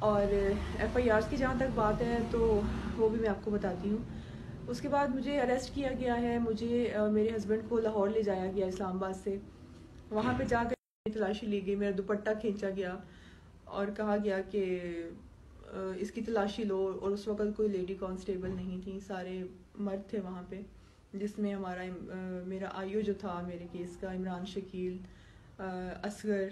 اور ایف آئی آرس کی جہاں تک بات ہے تو وہ بھی میں آپ کو بتاتی ہوں. اس کے بعد مجھے اریسٹ کیا گیا ہے. مجھے میرے ہسبینڈ کو لاہور لے جایا گیا اسلام آباد سے. وہاں پہ جا کر تلاشی لی گئی, میرا دوپٹہ کھینچا گیا اور کہا گیا کہ اس کی تلاشی لو. اور اس وقت کوئی لیڈی کانسٹیبل نہیں تھی, سارے مرد تھے وہاں پہ, جس میں میرا آئیو جو تھا میرے کیس کا, عمران شکیل, اصغر,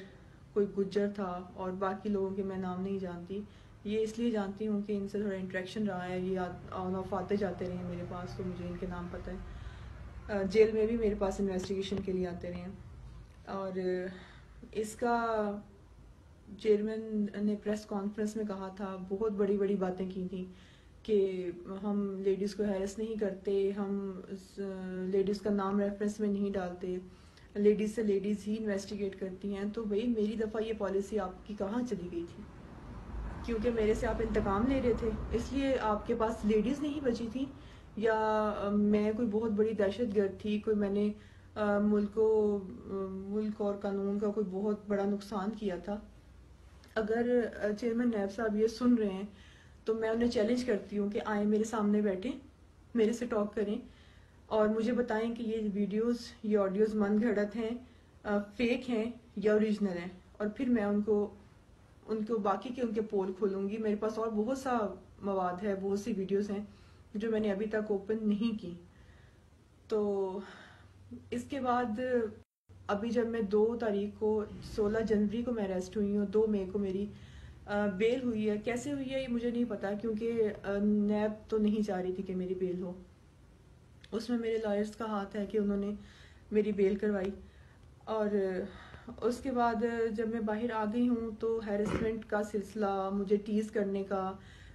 کوئی گجر تھا, اور باقی لوگوں کے میں نام نہیں جانتی. یہ اس لیے جانتی ہوں کہ ان سے تھوڑا انٹریکشن رہا ہے, یہ آن آف آتے جاتے رہے ہیں میرے پاس, تو مجھے ان کے نام پتہ ہے. جیل میں بھی میرے پاس انویسٹیگیشن کے لیے آتے رہے ہیں. اور اس کا چیئرمین نے پریس کانفرنس میں کہا تھا, بہت بڑی بڑی باتیں کی تھیں کہ ہم لیڈیز کو ہیرس نہیں کرتے, ہم لیڈیز کا نام ریفرنس میں نہیں ڈالتے, لیڈیز سے لیڈیز ہی انویسٹیگیٹ کرتی ہیں. تو بھائی میری دفعہ یہ پالیسی آپ کی کہاں چلی گئی تھی؟ کیونکہ میرے سے آپ انتقام لے رہے تھے اس لیے آپ کے پاس لیڈیز نہیں بچی تھی, یا میں کوئی بہت بڑی دہشت گرد تھی, کوئی میں نے ملک اور قانون کا کوئی بہت بڑا نقصان کیا تھا؟ اگر چیئرمین نیب صاحب یہ سن رہے ہیں تو میں انہیں چیلنج کرتی ہوں کہ آئیں میرے سامنے بیٹھیں, میرے سے ٹاک کریں اور مجھے بتائیں کہ یہ ویڈیوز, یہ آڈیوز من گھڑت ہیں, فیک ہیں یا اوریجنل ہیں, اور پھر میں ان کو باقی کے ان کے پول کھولوں گی. میرے پاس اور بہت سا مواد ہے, بہت سی ویڈیوز ہیں جو میں نے ابھی تک اوپن نہیں کی. تو اس کے بعد ابھی جب میں 2 تاریخ کو 16 جنوری کو میں اریسٹ ہوئی ہوں, 2 مئی کو میری بیل ہوئی ہے. کیسے ہوئی ہے یہ مجھے نہیں پتا, کیونکہ نیب تو نہیں چاہ رہی تھی کہ میری بیل ہو. اس میں میرے لائرز کا ہاتھ ہے کہ انہوں نے میری بیل کروائی. اور اس کے بعد جب میں باہر آ گئی ہوں تو ہیرسمنٹ کا سلسلہ, مجھے ٹیز کرنے کا,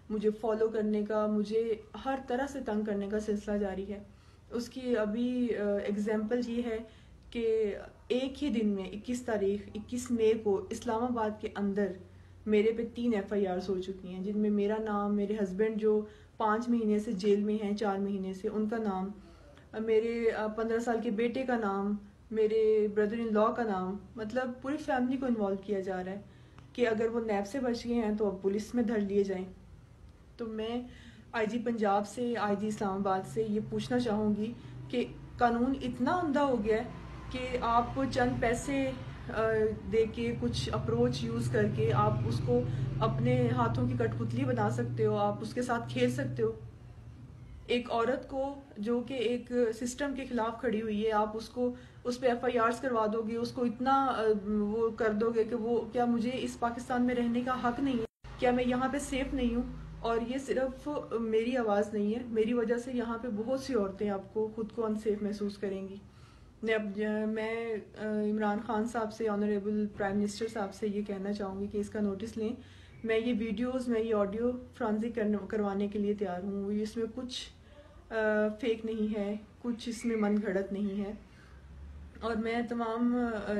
مجھے فالو کرنے کا, مجھے ہر طرح سے تنگ کرنے کا سلسلہ جاری ہے. اس کی ابھی ایگزامپل یہ ہے کہ ایک ہی دن میں 21 مئی کو اسلام آباد کے اندر میرے پہ 3 ایف آئی آرز ہو چکی ہیں, جن میں میرا نام, میرے ہسبینڈ جو 5 مہینے سے جیل میں ہیں, 4 مہینے سے, ان کا نام, میرے 15 سال کے بیٹے کا نام, میرے بردر ان لا کا نام, مطلب پوری فیملی کو انوالو کیا جا رہا ہے کہ اگر وہ نیب سے بچ گئے ہیں تو اب پولیس میں دھر لیے جائیں. تو میں آئی جی پنجاب سے, آئی جی اسلام آباد سے یہ پوچھنا چاہوں گی کہ قانون اتنا عمدہ ہو گیا ہے کہ آپ چند پیسے دے کے, کچھ اپروچ یوز کر کے آپ اس کو اپنے ہاتھوں کی کٹ پتلی بنا سکتے ہو, آپ اس کے ساتھ کھیل سکتے ہو. ایک عورت کو جو کہ ایک سسٹم کے خلاف کھڑی ہوئی ہے, آپ اس پہ ایف آئی آرز کروا دو گے, اس کو اتنا وہ کر دو گے کہ وہ, کیا مجھے اس پاکستان میں رہنے کا حق نہیں ہے؟ کیا میں یہاں پہ سیف نہیں ہوں؟ اور یہ صرف میری آواز نہیں ہے, میری وجہ سے یہاں پہ بہت سی عورتیں آپ کو خود کو انسیف محسوس کریں گی. میں عمران خان صاحب سے, آنریبل پرائم منسٹر صاحب سے یہ کہنا چاہوں گی کہ اس کا نوٹس لیں. میں یہ ویڈیوز, میں یہ آڈیو فرانزک کروانے کے لیے تیار ہوں. اس میں کچھ فیک نہیں ہے, کچھ اس میں من گھڑت نہیں ہے. اور میں تمام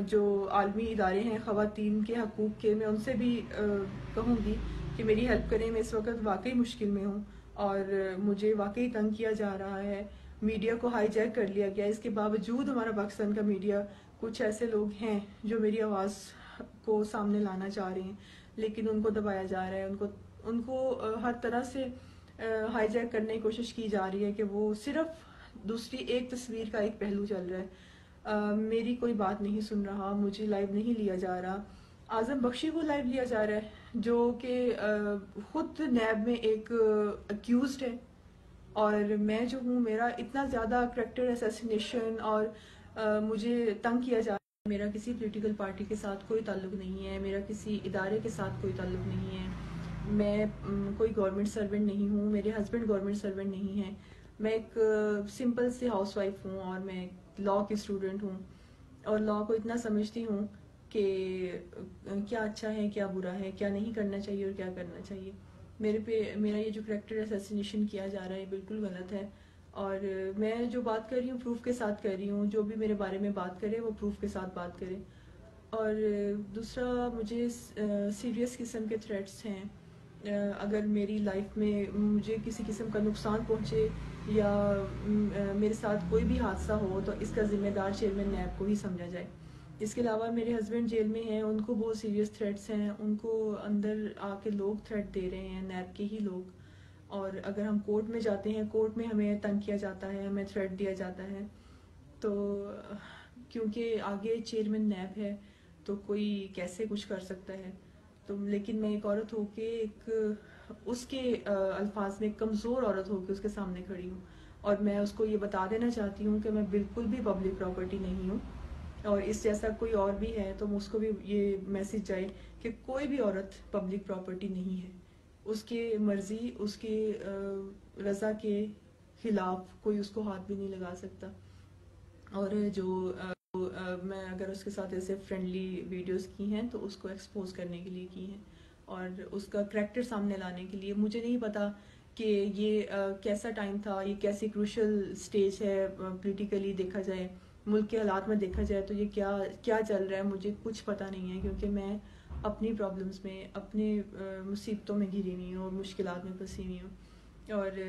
جو عالمی ادارے ہیں خواتین کے حقوق کے, میں ان سے بھی کہوں گی کہ میری ہیلپ کریں. میں اس وقت واقعی مشکل میں ہوں اور مجھے واقعی تنگ کیا جا رہا ہے. میڈیا کو ہائی جیک کر لیا گیا. اس کے باوجود ہمارا پاکستان کا میڈیا, کچھ ایسے لوگ ہیں جو میری آواز کو سامنے لانا چاہ رہے ہیں, لیکن ان کو دبایا جا رہا ہے. ان کو ہر طرح سے ہائی جیک کرنے کی کوشش کی جا رہی ہے کہ وہ صرف دوسری ایک تصویر کا ایک پہلو چل رہا ہے. میری کوئی بات نہیں سن رہا, مجھے لائیو نہیں لیا جا رہا. اعظم بخشی کو لائیو لیا جا رہا ہے جو کہ خود نیب میں ایک اکیوزڈ ہے, اور میں جو ہوں, میرا اتنا زیادہ کریکٹر اسیسینیشن اور مجھے تنگ کیا جا رہا ہے. میرا کسی پولیٹیکل پارٹی کے ساتھ کوئی تعلق نہیں ہے, میرا کسی ادارے کے ساتھ کوئی تعلق نہیں ہے, میں کوئی گورنمنٹ سرونٹ نہیں ہوں, میرے ہسبینڈ گورنمنٹ سرونٹ نہیں ہیں, میں ایک سمپل سی ہاؤس وائف ہوں, اور میں لا کی اسٹوڈنٹ ہوں, اور لا کو اتنا سمجھتی ہوں کہ کیا اچھا ہے, کیا برا ہے, کیا نہیں کرنا چاہیے اور کیا کرنا چاہیے. میرا یہ جو کریکٹر اسیسینیشن کیا جا رہا ہے بالکل غلط ہے, اور میں جو بات کر رہی ہوں پروف کے ساتھ کر رہی ہوں. جو بھی میرے بارے میں بات کرے وہ پروف کے ساتھ بات کرے. اور دوسرا, مجھے سیریس قسم کے تھریٹس ہیں. اگر میری لائف میں مجھے کسی قسم کا نقصان پہنچے یا میرے ساتھ کوئی بھی حادثہ ہو تو اس کا ذمہ دار چیئرمین نیب کو ہی سمجھا جائے. اس کے علاوہ میرے ہسبینڈ جیل میں ہیں، ان کو بہت سیریس تھریٹس ہیں، ان کو اندر آ کے لوگ تھریٹ دے رہے ہیں، نیب کے ہی لوگ. اور اگر ہم کورٹ میں جاتے ہیں، کورٹ میں ہمیں تنگ کیا جاتا ہے، ہمیں تھریٹ دیا جاتا ہے. تو کیونکہ آگے چیئرمین نیب ہے تو کوئی کیسے کچھ کر سکتا ہے. تو لیکن میں ایک عورت ہو کے، ایک اس کے الفاظ میں کمزور عورت ہو کے اس کے سامنے کھڑی ہوں، اور میں اس کو یہ بتا دینا چاہتی ہوں کہ میں بالکل بھی پبلک پراپرٹی نہیں ہوں. اور اس جیسا کوئی اور بھی ہے تو اس کو بھی یہ میسج جائے کہ کوئی بھی عورت پبلک پراپرٹی نہیں ہے. اس کی مرضی، اس کی رضا کے خلاف کوئی اس کو ہاتھ بھی نہیں لگا سکتا. اور جو میں اگر اس کے ساتھ ایسے فرینڈلی ویڈیوز کی ہیں تو اس کو ایکسپوز کرنے کے لیے کی ہیں، اور اس کا کریکٹر سامنے لانے کے لیے. مجھے نہیں پتا کہ یہ کیسا ٹائم تھا، یہ کیسی کروشل سٹیج ہے پولیٹیکلی دیکھا جائے، ملک کے حالات میں دیکھا جائے تو یہ کیا چل رہا ہے، مجھے کچھ پتہ نہیں ہے، کیونکہ میں اپنی پرابلمس میں، اپنے مصیبتوں میں گھری ہوئی ہوں اور مشکلات میں پھنسی ہوئی ہوں، اور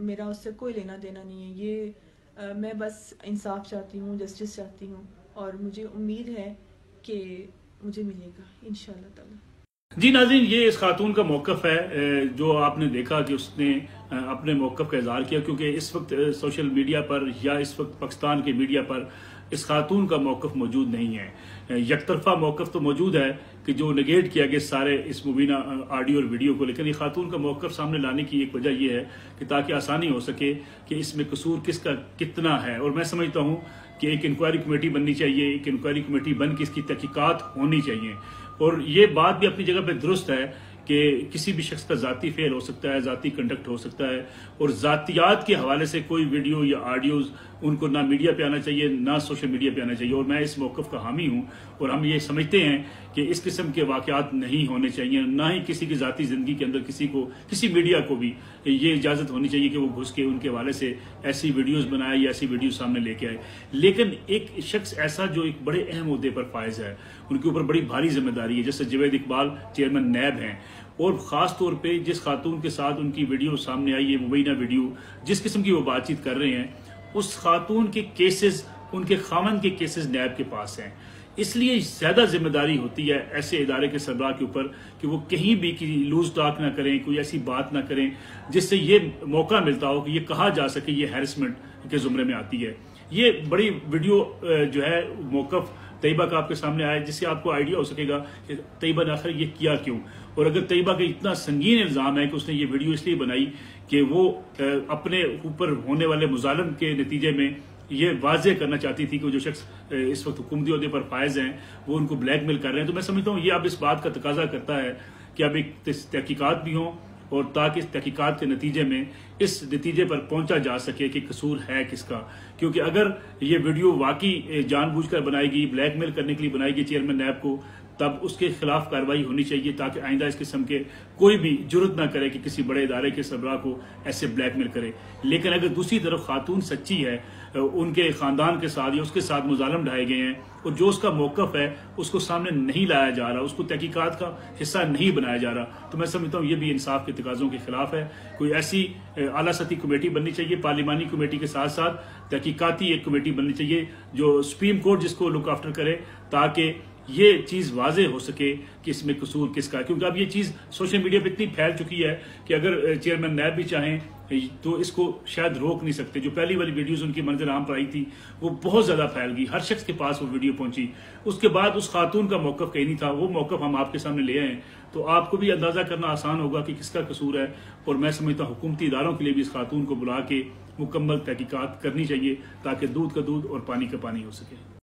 میرا اس سے کوئی لینا دینا نہیں ہے. یہ میں بس انصاف چاہتی ہوں، جسٹس چاہتی ہوں، اور مجھے امید ہے کہ مجھے ملے گا انشاءاللہ تعالی. جی ناظرین، یہ اس خاتون کا موقف ہے جو آپ نے دیکھا کہ اس نے اپنے موقف کا اظہار کیا، کیونکہ اس وقت سوشل میڈیا پر یا اس وقت پاکستان کے میڈیا پر اس خاتون کا موقف موجود نہیں ہے. یک طرفہ موقف تو موجود ہے کہ جو نگیٹ کیا گیا سارے اس مبینہ آڈیو اور ویڈیو کو، لیکن یہ خاتون کا موقف سامنے لانے کی ایک وجہ یہ ہے کہ تاکہ آسانی ہو سکے کہ اس میں قصور کس کا کتنا ہے. اور میں سمجھتا ہوں کہ ایک انکوائری کمیٹی بننی چاہیے، ایک انکوائری کمیٹی بن کے اس کی تحقیقات ہونی چاہیے. اور یہ بات بھی اپنی جگہ پہ درست ہے کہ کسی بھی شخص کا ذاتی فعل ہو سکتا ہے، ذاتی کنڈکٹ ہو سکتا ہے، اور ذاتیات کے حوالے سے کوئی ویڈیو یا آڈیوز ان کو نہ میڈیا پہ آنا چاہیے، نہ سوشل میڈیا پہ آنا چاہیے. اور میں اس موقف کا حامی ہوں، اور ہم یہ سمجھتے ہیں کہ اس قسم کے واقعات نہیں ہونے چاہیے، نہ ہی کسی کی ذاتی زندگی کے اندر کسی میڈیا کو بھی یہ اجازت ہونی چاہیے کہ وہ گھس کے ان کے حوالے سے ایسی ویڈیوز بنائے یا ایسی ویڈیوز سامنے لے کے آئے. لیکن ایک شخص ایسا جو ایک بڑے اہم عہدے پر فائز ہے، ان کے اوپر بڑی بھاری ذمہ داری ہے، جیسے جاوید اقبال چیئرمین نیب ہیں، اور خاص طور پہ جس خاتون کے ساتھ ان کی ویڈیو سامنے آئی ہے، مبینہ ویڈیو، جس قسم کی وہ بات چیت کر رہے ہیں، اس خاتون کے کیسز، ان کے خاوند کے کیسز نیب کے پاس ہیں. اس لیے زیادہ ذمہ داری ہوتی ہے ایسے ادارے کے سربراہ کے اوپر کہ وہ کہیں بھی لوز ٹاک نہ کریں، کوئی ایسی بات نہ کریں جس سے یہ موقع ملتا ہو کہ یہ کہا جا سکے یہ ہیرسمنٹ کے زمرے میں آتی ہے. یہ بڑی ویڈیو جو ہے موقف طیبہ کا آپ کے سامنے آیا، جس سے آپ کو آئیڈیا ہو سکے گا کہ طیبہ نے آخر یہ کیا کیوں. اور اگر طیبہ کا اتنا سنگین الزام ہے کہ اس نے یہ ویڈیو اس لیے بنائی کہ وہ اپنے اوپر ہونے والے مظالم کے نتیجے میں یہ واضح کرنا چاہتی تھی کہ جو شخص اس وقت حکومتی عہدے پر فائز ہیں وہ ان کو بلیک میل کر رہے ہیں، تو میں سمجھتا ہوں یہ اب اس بات کا تقاضا کرتا ہے کہ اب ایک تحقیقات بھی ہوں، اور تاکہ اس تحقیقات کے نتیجے میں اس نتیجے پر پہنچا جا سکے کہ قصور ہے کس کا. کیونکہ اگر یہ ویڈیو واقعی جان بوجھ کر بنائی گئی، بلیک میل کرنے کے لیے بنائی گئی چیئرمین نیب کو، تب اس کے خلاف کارروائی ہونی چاہیے تاکہ آئندہ اس قسم کے کوئی بھی جرت نہ کرے کہ کسی بڑے ادارے کے سربراہ کو ایسے بلیک میل کرے. لیکن اگر دوسری طرف خاتون سچی ہے، ان کے خاندان کے ساتھ یا اس کے ساتھ مظالم ڈھائے گئے ہیں، اور جو اس کا موقف ہے اس کو سامنے نہیں لایا جا رہا، اس کو تحقیقات کا حصہ نہیں بنایا جا رہا، تو میں سمجھتا ہوں یہ بھی انصاف کے تقاضوں کے خلاف ہے. کوئی ایسی اعلیٰ سطحی کمیٹی بننی چاہیے، پارلیمانی کمیٹی کے ساتھ ساتھ تحقیقاتی ایک کمیٹی بننی چاہیے جو سپریم کورٹ جس کو لک آفٹر کرے، تاکہ یہ چیز واضح ہو سکے کہ اس میں قصور کس کا ہے. کیونکہ اب یہ چیز سوشل میڈیا پہ اتنی پھیل چکی ہے کہ اگر چیئرمین نیب بھی چاہیں تو اس کو شاید روک نہیں سکتے. جو پہلی والی ویڈیوز ان کی منظر عام پر آئی تھی وہ بہت زیادہ پھیل گئی، ہر شخص کے پاس وہ ویڈیو پہنچی. اس کے بعد اس خاتون کا موقف کہیں نہیں تھا، وہ موقف ہم آپ کے سامنے لے آئے، تو آپ کو بھی اندازہ کرنا آسان ہوگا کہ کس کا قصور ہے. اور میں سمجھتا ہوں حکومتی اداروں کے لیے بھی اس خاتون کو بلا کے مکمل تحقیقات کرنی چاہیے تاکہ دودھ کا دودھ اور پانی کا پانی ہو سکے.